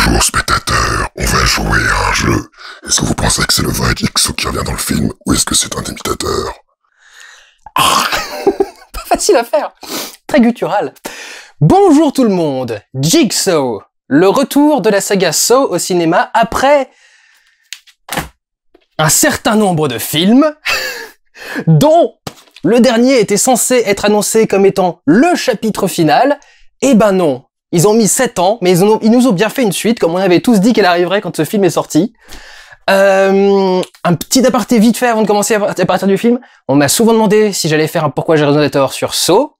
Bonjour spectateurs, on va jouer à un jeu. Est-ce que vous pensez que c'est le vrai Jigsaw qui revient dans le film, ou est-ce que c'est un imitateur? Pas facile à faire. Très guttural. Bonjour tout le monde, Jigsaw, le retour de la saga Saw au cinéma après un certain nombre de films, dont le dernier était censé être annoncé comme étant le chapitre final. Eh ben non, ils ont mis 7 ans, mais ils nous ont bien fait une suite, comme on avait tous dit qu'elle arriverait quand ce film est sorti. Un petit aparté vite fait avant de commencer à partir du film. On m'a souvent demandé si j'allais faire un Pourquoi j'ai raison d'être tort sur Saw.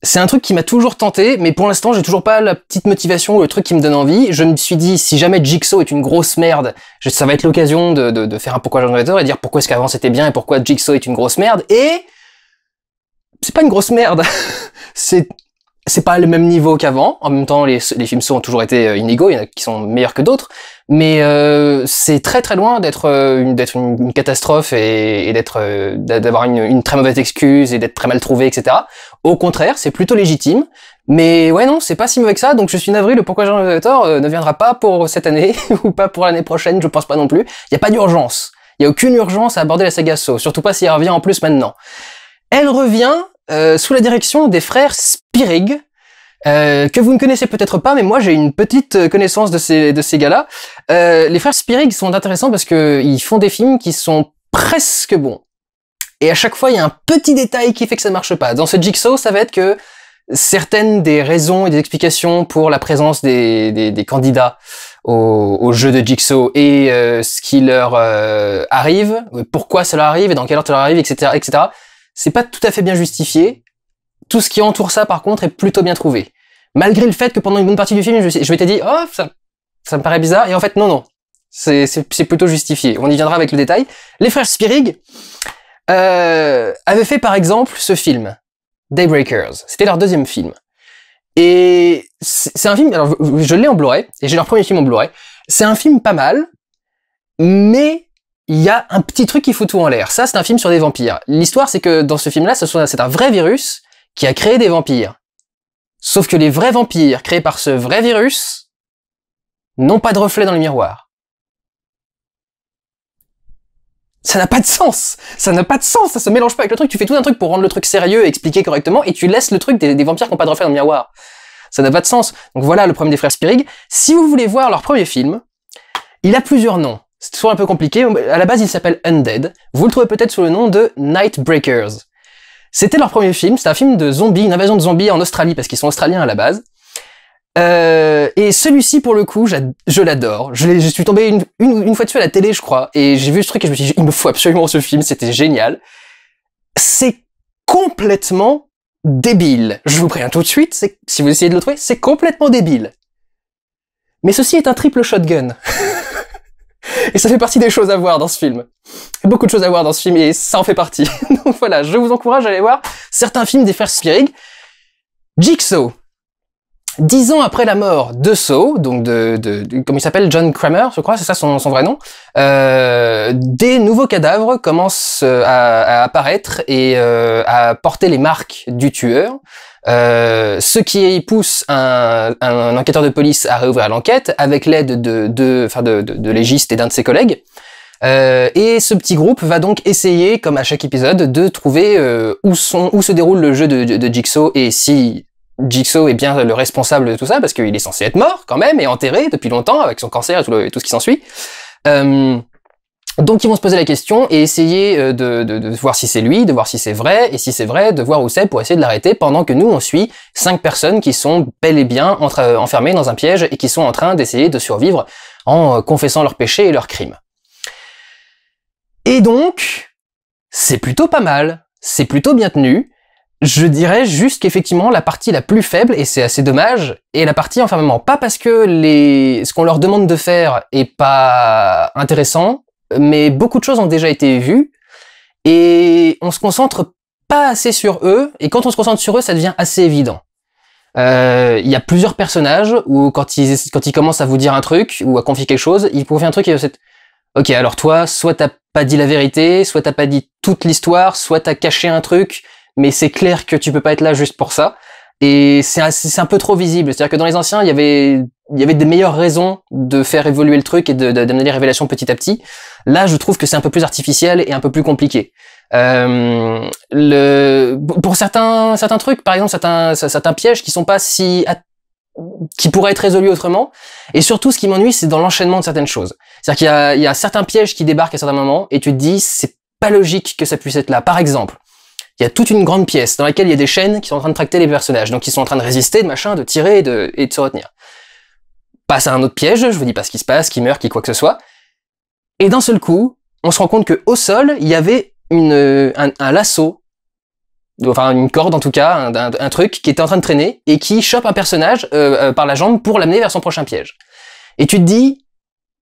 C'est un truc qui m'a toujours tenté, mais pour l'instant, j'ai toujours pas la petite motivation ou le truc qui me donne envie. Je me suis dit, si jamais Jigsaw est une grosse merde, ça va être l'occasion de faire un Pourquoi j'ai raison d'être tort et dire pourquoi est-ce qu'avant c'était bien et pourquoi Jigsaw est une grosse merde. Et c'est pas une grosse merde. C'est pas le même niveau qu'avant. En même temps, les films Saw ont toujours été inégaux. Il y en a qui sont meilleurs que d'autres. Mais c'est très très loin d'être une catastrophe et d'avoir une très mauvaise excuse et d'être très mal trouvé, etc. Au contraire, c'est plutôt légitime. Mais ouais, non, c'est pas si mauvais que ça. Donc je suis navré, le Pourquoi j'en ai tort ne viendra pas pour cette année ou pas pour l'année prochaine. Je pense pas non plus. Il y a pas d'urgence. Il y a aucune urgence à aborder la saga Saw. Surtout pas si elle revient en plus maintenant. Elle revient sous la direction des frères Spierig, que vous ne connaissez peut-être pas, mais moi j'ai une petite connaissance de ces gars-là. Les frères Spierig sont intéressants parce que ils font des films qui sont presque bons. Et à chaque fois, il y a un petit détail qui fait que ça marche pas. Dans ce Jigsaw, ça va être que certaines des raisons et des explications pour la présence des candidats au jeu de Jigsaw et ce qui leur arrive, pourquoi ça leur arrive et dans quel ordre ça leur arrive, etc., etc., c'est pas tout à fait bien justifié. Tout ce qui entoure ça, par contre, est plutôt bien trouvé. Malgré le fait que pendant une bonne partie du film, je m'étais dit, oh, ça me paraît bizarre, et en fait, non. C'est plutôt justifié. On y viendra avec le détail. Les frères Spierig avaient fait, par exemple, ce film, Daybreakers. C'était leur deuxième film. Et c'est un film, alors, je l'ai en Blu-ray, et j'ai leur premier film en Blu-ray. C'est un film pas mal, mais il y a un petit truc qui fout tout en l'air. Ça, c'est un film sur des vampires. L'histoire, c'est que dans ce film-là, c'est un vrai virus qui a créé des vampires. Sauf que les vrais vampires créés par ce vrai virus n'ont pas de reflet dans le miroir. Ça n'a pas de sens. Ça n'a pas de sens. Ça se mélange pas avec le truc. Tu fais tout un truc pour rendre le truc sérieux et expliquer correctement et tu laisses le truc des vampires qui n'ont pas de reflet dans le miroir. Ça n'a pas de sens. Donc voilà le problème des frères Spierig. Si vous voulez voir leur premier film, il a plusieurs noms. C'est toujours un peu compliqué. À la base, il s'appelle Undead. Vous le trouvez peut-être sous le nom de Nightbreakers. C'était leur premier film. C'était un film de zombies, une invasion de zombies en Australie, parce qu'ils sont australiens à la base. Et celui-ci, pour le coup, je l'adore. Je suis tombé une fois dessus à la télé, je crois. Et j'ai vu ce truc et je me suis dit, il me faut absolument ce film. C'était génial. C'est complètement débile. Je vous préviens tout de suite. Si vous essayez de le trouver, c'est complètement débile. Mais ceci est un triple shotgun. Et ça fait partie des choses à voir dans ce film. Il y a beaucoup de choses à voir dans ce film et ça en fait partie. Donc voilà, je vous encourage à aller voir certains films des frères Spierig. Jigsaw. 10 ans après la mort de Saw, donc comme il s'appelle, John Kramer, je crois, c'est ça son vrai nom, des nouveaux cadavres commencent à apparaître et à porter les marques du tueur. Ce qui pousse un enquêteur de police à réouvrir l'enquête avec l'aide de légistes et d'un de ses collègues. Et ce petit groupe va donc essayer, comme à chaque épisode, de trouver où se déroule le jeu de Jigsaw et si Jigsaw est bien le responsable de tout ça, parce qu'il est censé être mort quand même et enterré depuis longtemps avec son cancer et tout ce qui s'ensuit. Donc ils vont se poser la question et essayer de voir si c'est lui, de voir si c'est vrai, et si c'est vrai, de voir où c'est pour essayer de l'arrêter, pendant que nous on suit 5 personnes qui sont bel et bien enfermées dans un piège et qui sont en train d'essayer de survivre en confessant leurs péchés et leurs crimes. Et donc, c'est plutôt pas mal, c'est plutôt bien tenu. Je dirais juste qu'effectivement la partie la plus faible, et c'est assez dommage, est la partie enfermement. Pas parce que ce qu'on leur demande de faire est pas intéressant, mais beaucoup de choses ont déjà été vues, et on se concentre pas assez sur eux, et quand on se concentre sur eux, ça devient assez évident. Il y a plusieurs personnages où quand ils commencent à vous dire un truc, ou à confier quelque chose, ils confient un truc et c'est ok, alors toi, soit t'as pas dit la vérité, soit t'as pas dit toute l'histoire, soit t'as caché un truc, mais c'est clair que tu peux pas être là juste pour ça. Et c'est un peu trop visible. C'est-à-dire que dans les anciens, il y avait il y avait des meilleures raisons de faire évoluer le truc et d'amener les révélations petit à petit. Là, je trouve que c'est un peu plus artificiel et un peu plus compliqué. Pour certains trucs, par exemple, certains pièges qui sont pas qui pourraient être résolus autrement. Et surtout, ce qui m'ennuie, c'est dans l'enchaînement de certaines choses. C'est-à-dire qu'il y a certains pièges qui débarquent à certains moments et tu te dis, c'est pas logique que ça puisse être là. Par exemple, il y a toute une grande pièce dans laquelle il y a des chaînes qui sont en train de tracter les personnages. Donc, ils sont en train de résister, de machin, de tirer et de se retenir. Passe à un autre piège, je vous dis pas ce qui se passe, qui meurt, qui quoi que ce soit. Et d'un seul coup, on se rend compte que au sol, il y avait un lasso, enfin une corde en tout cas, un truc qui était en train de traîner et qui chope un personnage par la jambe pour l'amener vers son prochain piège. Et tu te dis,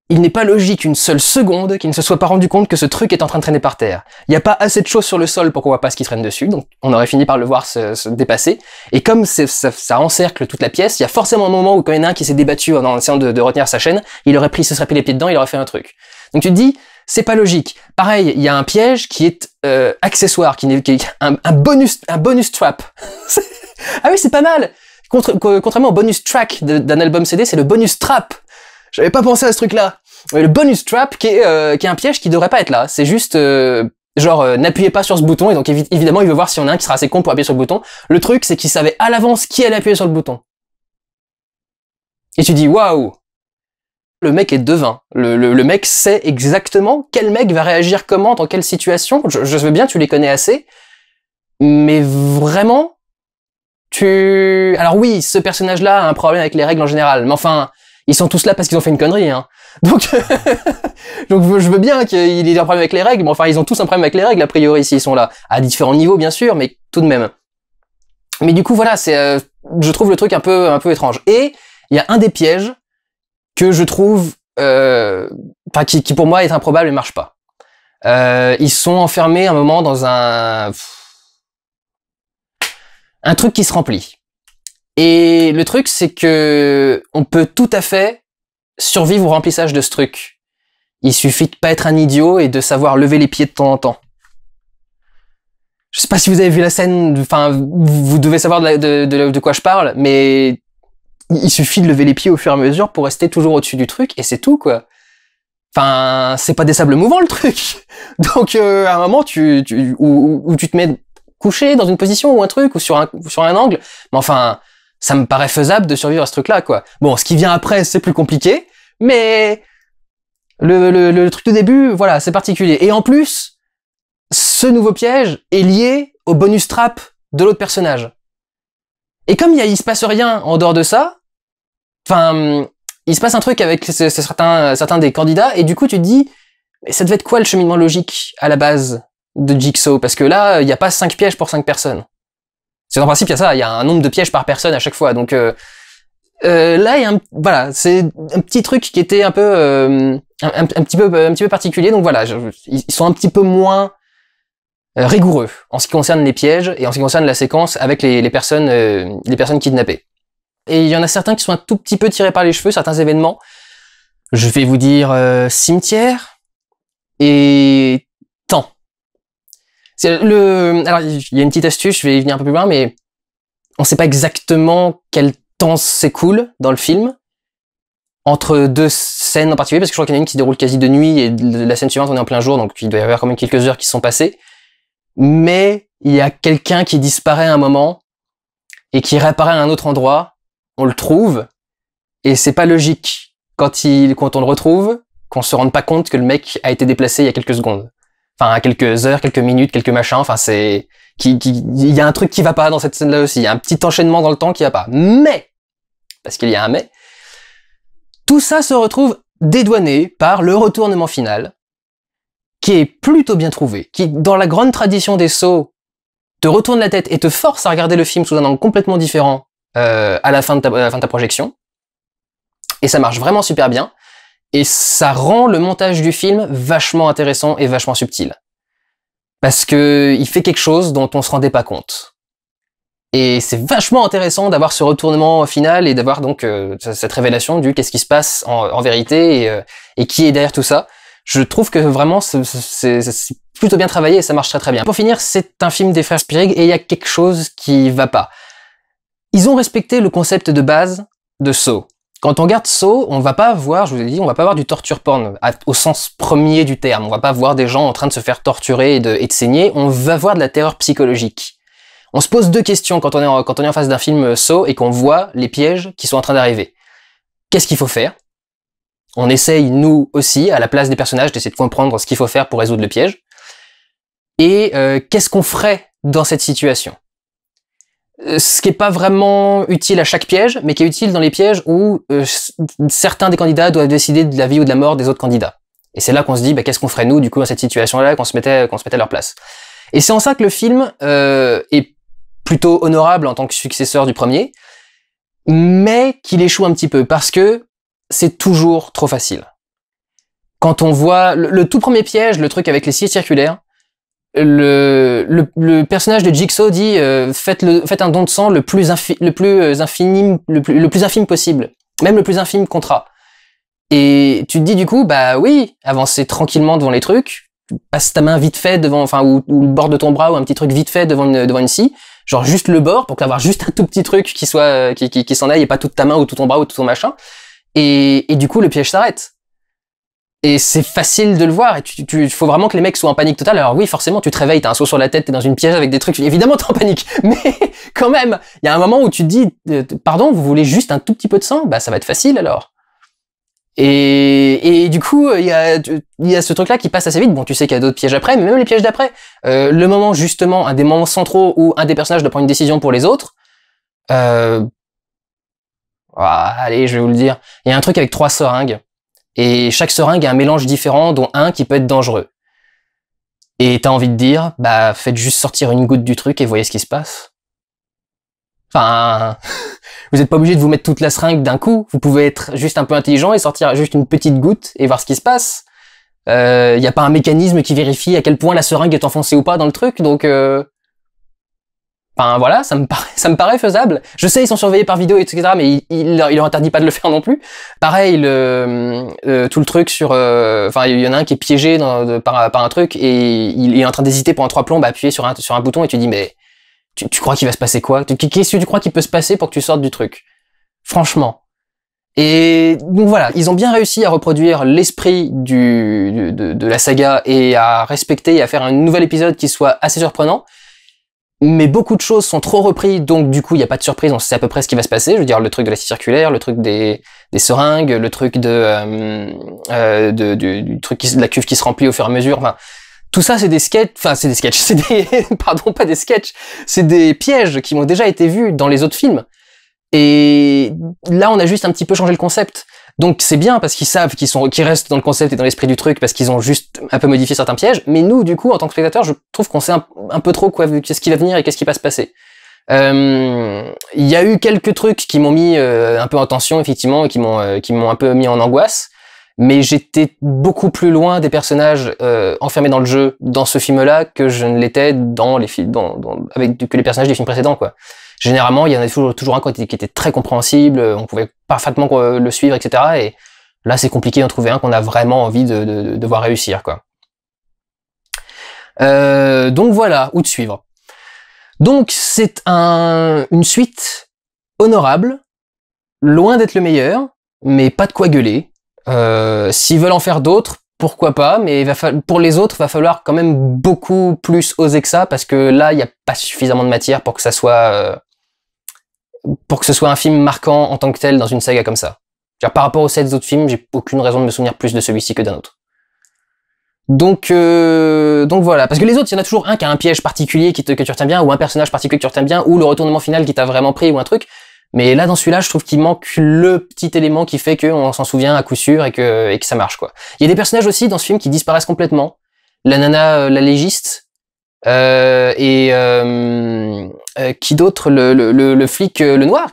il n'est pas logique une seule seconde qu'il ne se soit pas rendu compte que ce truc est en train de traîner par terre. Il n'y a pas assez de choses sur le sol pour qu'on voit pas ce qui traîne dessus, donc on aurait fini par le voir se dépasser. Et comme ça encercle toute la pièce, il y a forcément un moment où quand il y en a un qui s'est débattu en essayant de retenir sa chaîne, se serait pris les pieds dedans, il aurait fait un truc. Donc tu te dis, c'est pas logique. Pareil, il y a un piège qui est accessoire, qui est un bonus trap. Ah oui, c'est pas mal. Contrairement au bonus track d'un album CD, c'est le bonus trap. J'avais pas pensé à ce truc-là. Le bonus trap qui est un piège qui devrait pas être là. C'est juste n'appuyez pas sur ce bouton et donc évidemment il veut voir s'il y en a un qui sera assez con pour appuyer sur le bouton. Le truc c'est qu'il savait à l'avance qui allait appuyer sur le bouton. Et tu dis waouh. Le mec est devin. Le mec sait exactement quel mec va réagir comment, dans quelle situation. Je veux bien, tu les connais assez. Mais vraiment, alors oui, ce personnage-là a un problème avec les règles en général. Mais enfin, ils sont tous là parce qu'ils ont fait une connerie, hein. Donc, donc je veux bien qu'il ait un problème avec les règles, mais enfin, ils ont tous un problème avec les règles, a priori, s'ils sont là. À différents niveaux, bien sûr, mais tout de même. Mais du coup, voilà, je trouve le truc un peu étrange. Et il y a un des pièges que je trouve, qui pour moi est improbable et marche pas. Ils sont enfermés un moment dans un truc qui se remplit. Et le truc, c'est que on peut tout à fait survivre au remplissage de ce truc. Il suffit de pas être un idiot et de savoir lever les pieds de temps en temps. Je sais pas si vous avez vu la scène, enfin, vous devez savoir de quoi je parle, mais il suffit de lever les pieds au fur et à mesure pour rester toujours au-dessus du truc, et c'est tout, quoi. Enfin, c'est pas des sables mouvants, le truc. Donc, à un moment, où tu te mets couché dans une position ou un truc, ou sur un angle, mais enfin, ça me paraît faisable de survivre à ce truc-là, quoi. Bon, ce qui vient après, c'est plus compliqué, mais le truc de début, voilà, c'est particulier. Et en plus, ce nouveau piège est lié au bonus trap de l'autre personnage. Et comme il se passe rien en dehors de ça, enfin, il se passe un truc avec certains des candidats, et du coup, tu te dis, mais ça devait être quoi le cheminement logique à la base de Jigsaw? Parce que là, il n'y a pas 5 pièges pour 5 personnes. C'est en principe, il y a un nombre de pièges par personne à chaque fois. Donc là, voilà, c'est un petit truc qui était un peu un petit peu particulier. Donc voilà, ils sont un petit peu moins rigoureux en ce qui concerne les pièges et en ce qui concerne la séquence avec les personnes kidnappées. Et il y en a certains qui sont un tout petit peu tirés par les cheveux, certains événements. Je vais vous dire cimetière et temps. Alors, il y a une petite astuce, je vais y venir un peu plus loin, mais on sait pas exactement quel temps s'écoule dans le film entre deux scènes en particulier, parce que je crois qu'il y en a une qui se déroule quasi de nuit et la scène suivante on est en plein jour, donc il doit y avoir quand même quelques heures qui se sont passées. Mais il y a quelqu'un qui disparaît à un moment et qui réapparaît à un autre endroit, on le trouve, et c'est pas logique quand on le retrouve, qu'on se rende pas compte que le mec a été déplacé il y a quelques secondes. Enfin, à quelques heures, quelques minutes, quelques machins, enfin il y a un truc qui va pas dans cette scène-là aussi, il y a un petit enchaînement dans le temps qui va pas. Mais, parce qu'il y a un mais, tout ça se retrouve dédouané par le retournement final, qui est plutôt bien trouvé, qui, dans la grande tradition des Saw, te retourne la tête et te force à regarder le film sous un angle complètement différent à la fin de ta projection. Et ça marche vraiment super bien. Et ça rend le montage du film vachement intéressant et vachement subtil. Parce que il fait quelque chose dont on se rendait pas compte. Et c'est vachement intéressant d'avoir ce retournement final et d'avoir donc cette révélation du qu'est-ce qui se passe en vérité et qui est derrière tout ça. Je trouve que vraiment c'est plutôt bien travaillé et ça marche très très bien. Pour finir, c'est un film des frères Spierig et il y a quelque chose qui va pas. Ils ont respecté le concept de base de Saw. quand on regarde Saw, on va pas voir, je vous ai dit, on va pas voir du torture porn au sens premier du terme. On va pas voir des gens en train de se faire torturer et de saigner. On va voir de la terreur psychologique. On se pose deux questions quand on est en face d'un film Saw et qu'on voit les pièges qui sont en train d'arriver. Qu'est-ce qu'il faut faire? On essaye, nous aussi, à la place des personnages, d'essayer de comprendre ce qu'il faut faire pour résoudre le piège. Et qu'est-ce qu'on ferait dans cette situation? Ce qui est pas vraiment utile à chaque piège, mais qui est utile dans les pièges où certains des candidats doivent décider de la vie ou de la mort des autres candidats. Et c'est là qu'on se dit, qu'est-ce qu'on ferait nous, du coup, dans cette situation-là, qu'on se mettait à leur place. Et c'est en ça que le film est plutôt honorable en tant que successeur du premier, mais qu'il échoue un petit peu, parce que c'est toujours trop facile. Quand on voit le tout premier piège, le truc avec les scies circulaires, le personnage de Jigsaw dit faites un don de sang le plus infime possible, même le plus infime contrat. Et tu te dis du coup oui, avancez tranquillement devant les trucs, passe ta main vite fait devant, ou le bord de ton bras ou un petit truc vite fait devant une scie, genre juste le bord pour avoir juste un tout petit truc qui soit qui s'en aille et pas toute ta main ou tout ton bras ou tout ton machin. Et du coup le piège s'arrête. Et c'est facile de le voir, et il faut vraiment que les mecs soient en panique totale. Alors oui, forcément, tu te réveilles, t'as un seau sur la tête, t'es dans une piège avec des trucs, évidemment t'es en panique, mais quand même, il y a un moment où tu te dis, pardon, vous voulez juste un tout petit peu de sang? Ça va être facile alors. Et du coup, il y a ce truc-là qui passe assez vite. Bon, tu sais qu'il y a d'autres pièges après, mais même les pièges d'après, le moment justement, un des moments centraux où un des personnages doit prendre une décision pour les autres, allez, je vais vous le dire, il y a un truc avec 3 seringues. Et chaque seringue a un mélange différent, dont un qui peut être dangereux. Et t'as envie de dire, faites juste sortir une goutte du truc et voyez ce qui se passe. Enfin, vous êtes pas obligé de vous mettre toute la seringue d'un coup. Vous pouvez être juste un peu intelligent et sortir juste une petite goutte et voir ce qui se passe. Y a pas un mécanisme qui vérifie à quel point la seringue est enfoncée ou pas dans le truc, donc enfin voilà, ça me paraît faisable. Je sais, ils sont surveillés par vidéo, etc., mais il leur interdit pas de le faire non plus. Pareil, tout le truc sur... il y en a un qui est piégé par un truc, et il est en train d'hésiter pendant 3 plombs à appuyer sur un bouton, et tu dis, mais tu crois qu'il va se passer quoi? Qu'est-ce que tu crois qu'il peut se passer pour que tu sortes du truc? Franchement. Et donc voilà, ils ont bien réussi à reproduire l'esprit de la saga, et à respecter et à faire un nouvel épisode qui soit assez surprenant. Mais beaucoup de choses sont trop reprises, donc du coup il y a pas de surprise, on sait à peu près ce qui va se passer. Je veux dire, le truc de la scie circulaire, le truc des seringues, le truc du truc de la cuve qui se remplit au fur et à mesure. Enfin, tout ça c'est des sketchs, pardon, pas des sketchs, c'est des pièges qui ont déjà été vus dans les autres films. Et là on a juste un petit peu changé le concept. Donc c'est bien parce qu'ils savent qu'ils restent dans le concept et dans l'esprit du truc, parce qu'ils ont juste un peu modifié certains pièges. Mais nous, du coup, en tant que spectateurs, je trouve qu'on sait un peu trop qu'est-ce qui va venir et qu'est-ce qui va se passer. Il y a eu quelques trucs qui m'ont mis un peu en tension, effectivement, et qui m'ont un peu mis en angoisse. Mais j'étais beaucoup plus loin des personnages enfermés dans le jeu dans ce film-là que je ne l'étais dans les films, que les personnages des films précédents, quoi. Généralement, il y en a toujours un qui était très compréhensible, on pouvait parfaitement le suivre, etc. Et là, c'est compliqué d'en trouver un qu'on a vraiment envie de voir réussir, quoi. Donc voilà, où de suivre. Donc c'est une suite honorable, loin d'être le meilleur, mais pas de quoi gueuler. S'ils veulent en faire d'autres, pourquoi pas, mais pour les autres, il va falloir quand même beaucoup plus oser que ça, parce que là, il n'y a pas suffisamment de matière pour que ça soit... pour que ce soit un film marquant en tant que tel dans une saga comme ça. Par rapport aux 7 autres films, j'ai aucune raison de me souvenir plus de celui-ci que d'un autre. Donc voilà, parce que les autres, il y en a toujours un qui a un piège particulier que tu retiens bien, ou un personnage particulier que tu retiens bien, ou le retournement final qui t'a vraiment pris, ou un truc. Mais là, dans celui-là, je trouve qu'il manque le petit élément qui fait qu'on s'en souvient à coup sûr et que ça marche, quoi. Il y a des personnages aussi dans ce film qui disparaissent complètement. La nana, la légiste, qui d'autre, le flic, le noir,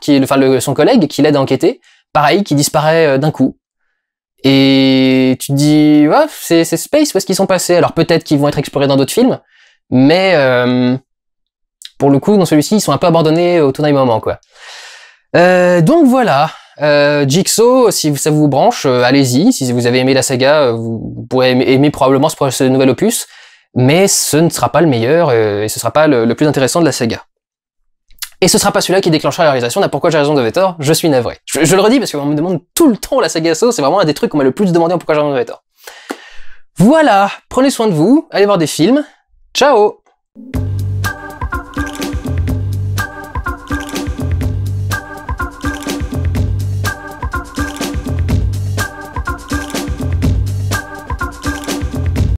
son collègue qui l'aide à enquêter, pareil, qui disparaît d'un coup. Et tu te dis, ouais, c'est Space, où est-ce qu'ils sont passés? Alors peut-être qu'ils vont être explorés dans d'autres films, mais pour le coup, dans celui-ci, ils sont un peu abandonnés au tout dernier moment, quoi. Donc voilà, Jigsaw, si ça vous branche, allez-y. Si vous avez aimé la saga, vous pourrez aimer probablement ce nouvel opus, mais ce ne sera pas le meilleur et ce sera pas le plus intéressant de la saga. Et ce sera pas celui-là qui déclenchera la réalisation d'À Pourquoi j'ai raison de Vetor, je suis navré. Je le redis parce qu'on me demande tout le temps la saga So, c'est vraiment un des trucs qu'on m'a le plus demandé en Pourquoi j'ai raison de Vetor. Voilà, prenez soin de vous, allez voir des films, ciao!